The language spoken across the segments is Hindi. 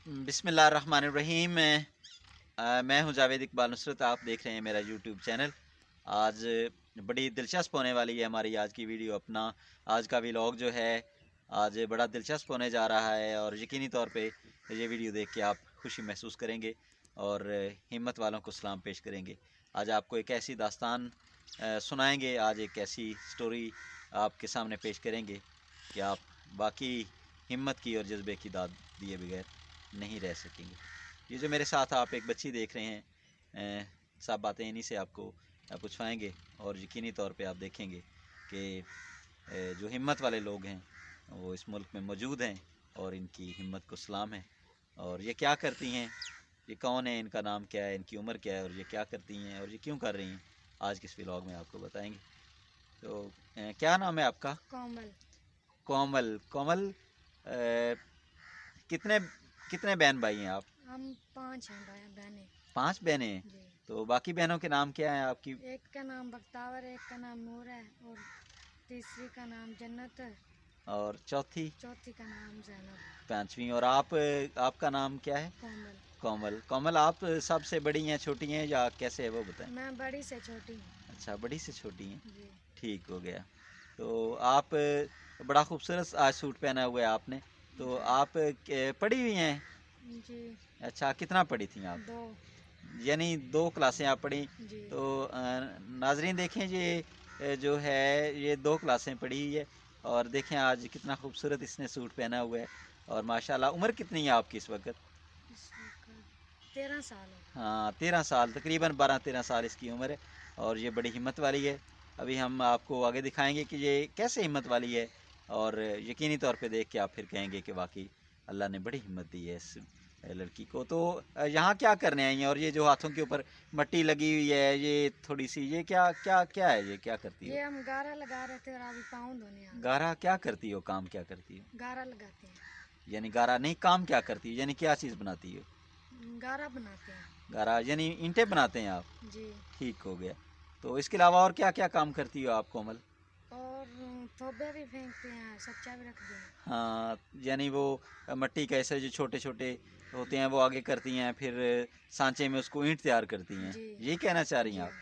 बिस्मिल्लाहिर्रहमानिर्रहीम। मैं हूं जावेद इकबाल नुसरत। आप देख रहे हैं मेरा यूट्यूब चैनल। आज बड़ी दिलचस्प होने वाली है हमारी आज की वीडियो। अपना आज का व्लॉग जो है आज बड़ा दिलचस्प होने जा रहा है और यकीनी तौर पे ये वीडियो देख के आप खुशी महसूस करेंगे और हिम्मत वालों को सलाम पेश करेंगे। आज आपको एक ऐसी दास्तान सुनाएंगे, आज एक ऐसी स्टोरी आपके सामने पेश करेंगे कि आप बाकी हिम्मत की और जज्बे की दाद दिए बगैर नहीं रह सकेंगे। ये जो मेरे साथ आप एक बच्ची देख रहे हैं, सब बातें इन्हीं से आपको पूछवाएंगे और यकीनी तौर पे आप देखेंगे कि जो हिम्मत वाले लोग हैं वो इस मुल्क में मौजूद हैं और इनकी हिम्मत को सलाम है। और ये क्या करती हैं, ये कौन है, इनका नाम क्या है, इनकी उम्र क्या है और ये क्या करती हैं और ये क्यों कर रही हैं, आज के इस व्लॉग में आपको बताएंगे। तो क्या नाम है आपका? कोमल। कोमल। कोमल, कितने कितने बहन भाई हैं आप? हम 5 हैं भाई बहनें। 5 बहनें हैं। जी। तो बाकी बहनों के नाम क्या हैं आपकी? एक का नाम बख्तावर है, एक का नाम नूर है और तीसरी का नाम जन्नत है, और चौथी? चौथी का नाम जैनब। 5वीं। और आप, आपका नाम क्या है? कोमल। कोमल। कोमल, आप सबसे बड़ी हैं, छोटी हैं या कैसे है वो बताएं। मैं बड़ी से छोटी हूँ। अच्छा, बड़ी से छोटी हैं। जी। ठीक हो गया। तो आप, बड़ा खूबसूरत आज सूट पहना हुआ है आपने। तो आप पढ़ी हुई हैं? जी। अच्छा, कितना पढ़ी थी आप? 2। यानी 2 क्लासें आप पढ़ी। जी। तो नाजरीन देखें, ये जो है ये 2 क्लासें पढ़ी हुई है और देखें आज कितना खूबसूरत इसने सूट पहना हुआ है। और माशाल्लाह, उम्र कितनी है आपकी इस वक्त? इस वक्त 13 साल है। हाँ, 13 साल, तकरीबन 12-13 साल इसकी उम्र है और ये बड़ी हिम्मत वाली है। अभी हम आपको आगे दिखाएंगे कि ये कैसे हिम्मत वाली है और यकीनी तौर पे देख के आप फिर कहेंगे कि वाकई अल्लाह ने बड़ी हिम्मत दी है इस लड़की को। तो यहाँ क्या करने आई हैं? और ये जो हाथों के ऊपर मट्टी लगी हुई है, ये थोड़ी सी, ये क्या क्या क्या है, ये क्या करती हो? ये हम गारा लगा रहे थे और अभी पाँव धोने आ गए। गारा क्या करती हो, काम क्या करती हो? गारा लगाते हैं। यानी गारा नहीं, काम क्या करती हो, यानी क्या चीज़ बनाती हो? गारा बनाते हैं। गारा यानी ईंटें बनाते हैं आप। जी। ठीक हो गया। तो इसके अलावा और क्या क्या काम करती हो आप कोमल? और थोबे भी फेंकते हैं, सच्चा भी रखते हैं। हाँ, यानी वो मट्टी के ऐसे जो छोटे छोटे होते हैं वो आगे करती हैं, फिर सांचे में उसको ईंट तैयार करती हैं। जी। ये कहना चाह रही हैं जी। आप?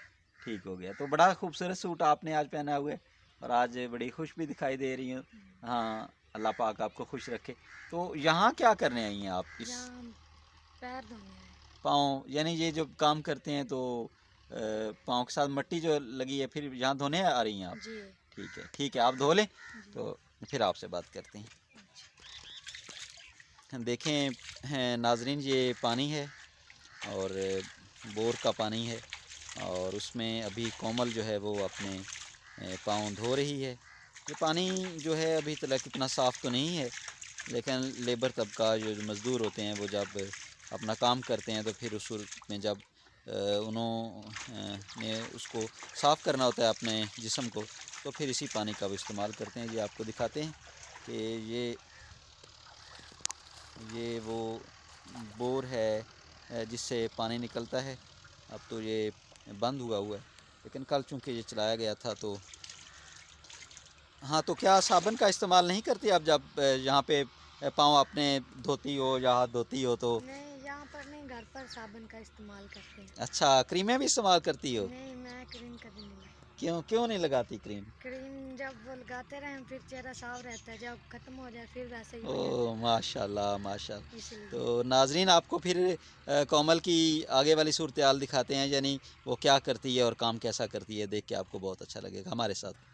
ठीक हो गया। तो बड़ा खूबसूरत सूट आपने आज पहना हुआ है और आज बड़ी खुश भी दिखाई दे रही हैं। हाँ, अल्लाह पाक आपको खुश रखे। तो यहाँ क्या करने आई हैं आप? इस यहाँ हम पैर धोने आए। पाँव, यानी ये जो काम करते हैं तो पाँव के साथ मट्टी जो लगी है फिर यहाँ धोने आ रही हैं आप? जी। ठीक है, ठीक है, आप धो लें जी। तो फिर आपसे बात करते अच्छा। हैं। देखें हैं नाजरीन, ये पानी है और बोर का पानी है और उसमें अभी कोमल जो है वो अपने पाँव धो रही है। ये पानी जो है अभी तक इतना साफ़ तो नहीं है, लेकिन लेबर तबका जो मज़दूर होते हैं वो जब अपना काम करते हैं तो फिर उस सूरत में जब उन्होंने उसको साफ़ करना होता है अपने जिस्म को, तो फिर इसी पानी का वो इस्तेमाल करते हैं। ये आपको दिखाते हैं कि ये वो बोर है जिससे पानी निकलता है। अब तो ये बंद हुआ है, लेकिन कल चूँकि ये चलाया गया था तो हाँ। तो क्या साबुन का इस्तेमाल नहीं करती आप जब यहाँ पे पाँव अपने धोती हो या हाथ धोती हो तो? नहीं, यहाँ पर नहीं, घर पर साबुन का इस्तेमाल करते हैं। अच्छा, क्रीमें भी इस्तेमाल करती हो? नहीं, मैं क्रीम कभी नहीं लगाती। क्यों क्यों नहीं लगाती क्रीम? क्रीम जब वो लगाते रहें फिर चेहरा साफ रहता है, जब ख़त्म हो जाए फिर वैसे ही हो जाता ओह माशाल्लाह माशाल्लाह। है, इसलिए। तो नाजरीन आपको फिर कोमल की आगे वाली सूरत हाल दिखाते हैं, यानी वो क्या करती है और काम कैसा करती है। देख के आपको बहुत अच्छा लगेगा हमारे साथ।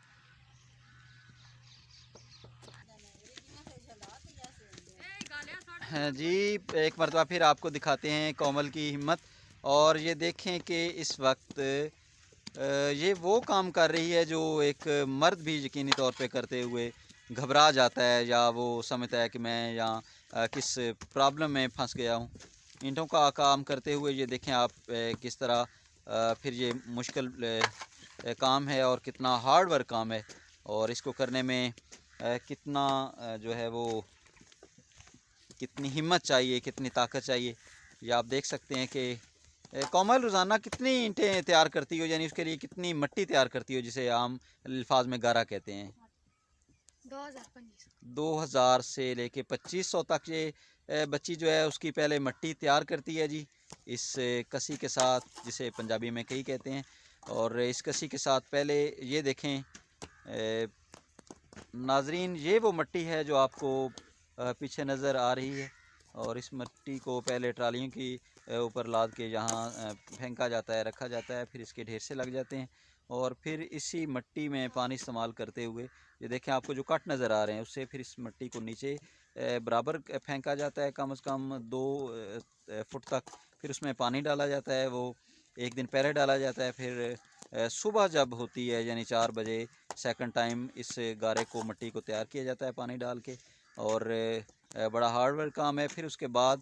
हाँ जी, एक मरतबा फिर आपको दिखाते हैं कोमल की हिम्मत। और ये देखें कि इस वक्त ये वो काम कर रही है जो एक मर्द भी यकीनी तौर पे करते हुए घबरा जाता है या वो समझता है कि मैं यहाँ किस प्रॉब्लम में फंस गया हूँ। ईंटों का काम करते हुए ये देखें आप किस तरह फिर ये मुश्किल काम है और कितना हार्ड वर्क काम है और इसको करने में कितना जो है वो कितनी हिम्मत चाहिए, कितनी ताकत चाहिए। ये आप देख सकते हैं कि कोमल रोज़ाना कितनी ईंटें तैयार करती हो, यानी उसके लिए कितनी मट्टी तैयार करती हो जिसे आम अल्फाज में गारा कहते हैं? 2025। 2000 से लेके 2500 तक ये बच्ची जो है उसकी पहले मट्टी तैयार करती है जी, इस कसी के साथ, जिसे पंजाबी में कही कहते हैं। और इस कसी के साथ पहले ये देखें नाजरीन, ये वो मट्टी है जो आपको पीछे नज़र आ रही है। और इस मट्टी को पहले ट्रालियों की ऊपर लाद के यहाँ फेंका जाता है, रखा जाता है, फिर इसके ढेर से लग जाते हैं। और फिर इसी मट्टी में पानी इस्तेमाल करते हुए, ये देखें आपको जो कट नज़र आ रहे हैं, उससे फिर इस मट्टी को नीचे बराबर फेंका जाता है, कम से कम 2 फुट तक। फिर उसमें पानी डाला जाता है, वो एक दिन पहले डाला जाता है। फिर सुबह जब होती है यानी 4 बजे सेकंड टाइम इस गारे को, मट्टी को तैयार किया जाता है पानी डाल के। और बड़ा हार्ड वर्क काम है। फिर उसके बाद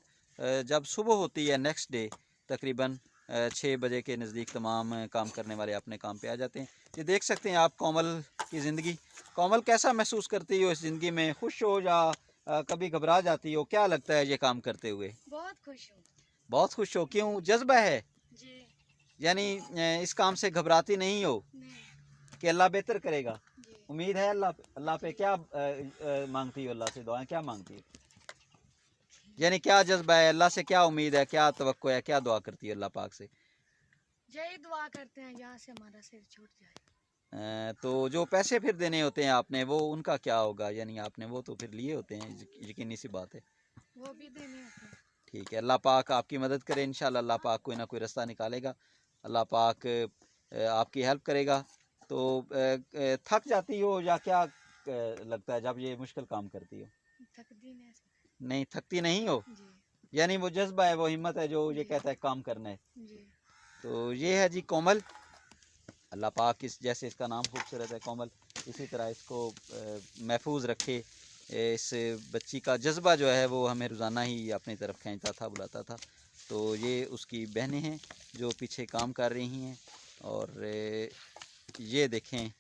जब सुबह होती है नेक्स्ट डे, तकरीबन 6 बजे के नज़दीक तमाम काम करने वाले अपने काम पे आ जाते हैं। ये देख सकते हैं आप कोमल की ज़िंदगी। कोमल, कैसा महसूस करती हो इस ज़िंदगी में? खुश हो या कभी घबरा जाती हो? क्या लगता है ये काम करते हुए? बहुत खुश हूँ बहुत खुश हो। क्यों? जज्बा है जी। यानी इस काम से घबराती नहीं हो नहीं कि अल्लाह बेहतर करेगा? जी। उम्मीद है अल्लाह पे। क्या मांगती हो अल्लाह से? दुआएं क्या मांगती हो? यानी क्या जज्बा है, अल्लाह से क्या उम्मीद है, क्या तवक्को है, क्या दुआ करती है अल्लाह पाक से? यही दुआ करते हैं यहाँ से हमारा सिर छूट जाए। तो जो पैसे फिर देने होते हैं आपने, वो उनका क्या होगा? यानी आपने वो तो फिर लिए होते हैं, यकीनी सी बात है। वो भी देने होते हैं। ठीक है, अल्लाह पाक आपकी मदद करे। इंशाल्लाह अल्लाह पाक कोई ना कोई रास्ता निकालेगा, अल्लाह पाक आपकी हेल्प करेगा। तो थक जाती हो या क्या लगता है जब ये मुश्किल काम करती हो? थकती नहीं नहीं, थकती नहीं हो। जी। यानी वो जज्बा है, वो हिम्मत है जो ये जी। कहता है काम करना है। जी। तो ये है जी कोमल। अल्लाह पाक इस जैसे इसका नाम खूबसूरत है कोमल, इसी तरह इसको महफूज रखे। इस बच्ची का जज्बा जो है वो हमें रोज़ाना ही अपनी तरफ खींचता था, बुलाता था। तो ये उसकी बहनें हैं जो पीछे काम कर रही हैं। और ये देखें,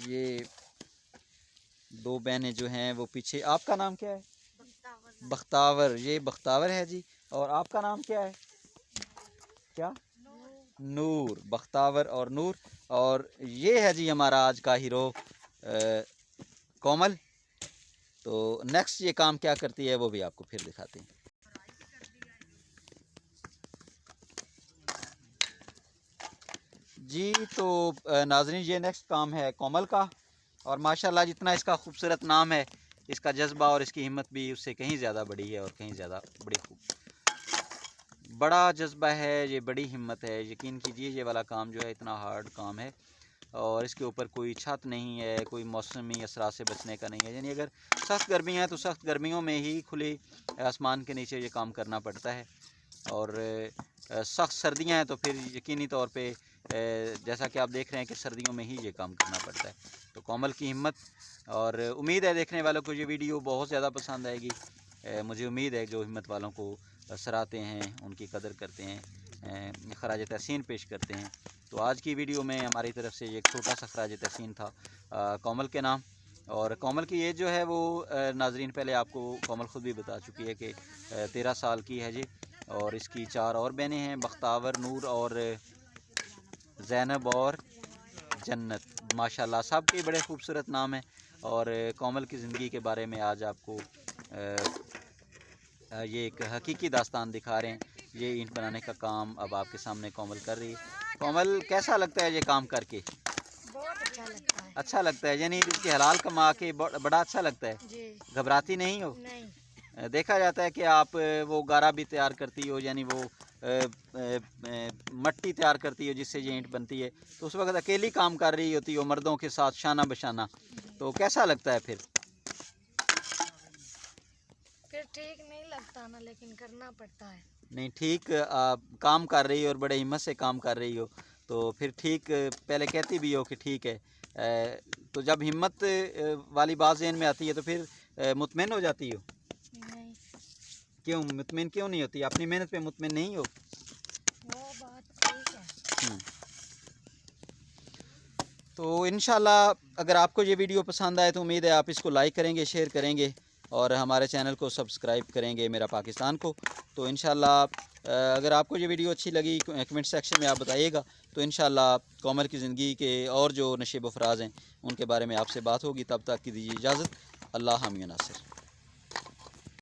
ये 2 बहनें जो हैं वो पीछे। आपका नाम क्या है? बख्तावर। ये बख्तावर है जी। और आपका नाम क्या है? क्या? नूर। बख्तावर और नूर। और ये है जी हमारा आज का हीरो कोमल। तो नेक्स्ट ये काम क्या करती है वो भी आपको फिर दिखाते हैं। जी तो नाजरीन, ये नेक्स्ट काम है कोमल का। और माशाल्लाह जितना इसका खूबसूरत नाम है, इसका जज्बा और इसकी हिम्मत भी उससे कहीं ज़्यादा बड़ी है और कहीं ज़्यादा बड़ा जज्बा है, ये बड़ी हिम्मत है। यकीन कीजिए ये वाला काम जो है इतना हार्ड काम है और इसके ऊपर कोई छत नहीं है, कोई मौसमी असरात से बचने का नहीं है। यानी अगर सख्त गर्मियाँ हैं तो सख्त गर्मियों में ही खुले आसमान के नीचे ये काम करना पड़ता है। और सख्त सर्दियाँ हैं तो फिर यकीनी तौर पे जैसा कि आप देख रहे हैं कि सर्दियों में ही ये काम करना पड़ता है। तो कोमल की हिम्मत, और उम्मीद है देखने वालों को ये वीडियो बहुत ज़्यादा पसंद आएगी। मुझे उम्मीद है जो हिम्मत वालों को सराहते हैं, उनकी कदर करते हैं, खराज तहसीन पेश करते हैं। तो आज की वीडियो में हमारी तरफ से ये एक छोटा सा खराज तहसीन था कोमल के नाम। और कोमल की एज जो है वो नाजरीन पहले आपको कोमल ख़ुद भी बता चुकी है कि 13 साल की है जी। और इसकी 4 और बहनें हैं, बख्तावर, नूर और ज़ैनब और जन्नत। माशाल्लाह सबके बड़े खूबसूरत नाम हैं। और कोमल की ज़िंदगी के बारे में आज आपको ये एक हकीकी दास्तान दिखा रहे हैं। ये ईंट बनाने का काम अब आपके सामने कोमल कर रही है। कोमल, कैसा लगता है ये काम करके? बहुत अच्छा लगता है। अच्छा लगता है, यानी इसकी हलाल कमा के बड़ा अच्छा लगता है। जी। घबराती नहीं हो? नहीं। देखा जाता है कि आप वो गारा भी तैयार करती हो, यानी वो मट्टी तैयार करती हो जिससे ये ईंट बनती है। तो उस वक्त अकेली काम कर रही होती हो मर्दों के साथ शाना बशाना, तो कैसा लगता है फिर? फिर ठीक नहीं लगता ना, लेकिन करना पड़ता है। नहीं, ठीक काम कर रही हो और बड़े हिम्मत से काम कर रही हो, तो फिर ठीक पहले कहती भी हो कि ठीक है। तो जब हिम्मत वाली बात ज़हन में आती है तो फिर मुतमिन हो जाती हो? नहीं। क्यों मुतमिन क्यों नहीं होती? अपनी मेहनत पे मुतमिन नहीं हो? वो बात ठीक है। तो इंशाल्लाह अगर आपको ये वीडियो पसंद आए तो उम्मीद है आप इसको लाइक करेंगे, शेयर करेंगे और हमारे चैनल को सब्सक्राइब करेंगे, मेरा पाकिस्तान को। तो इंशाल्लाह अगर आपको ये वीडियो अच्छी लगी कमेंट सेक्शन में आप बताइएगा, तो इंशाल्लाह कॉमर की ज़िंदगी के और जो नशेब अफराज हैं उनके बारे में आपसे बात होगी। तब तक की दीजिए इजाज़त। अल्लाह हामी नासिर।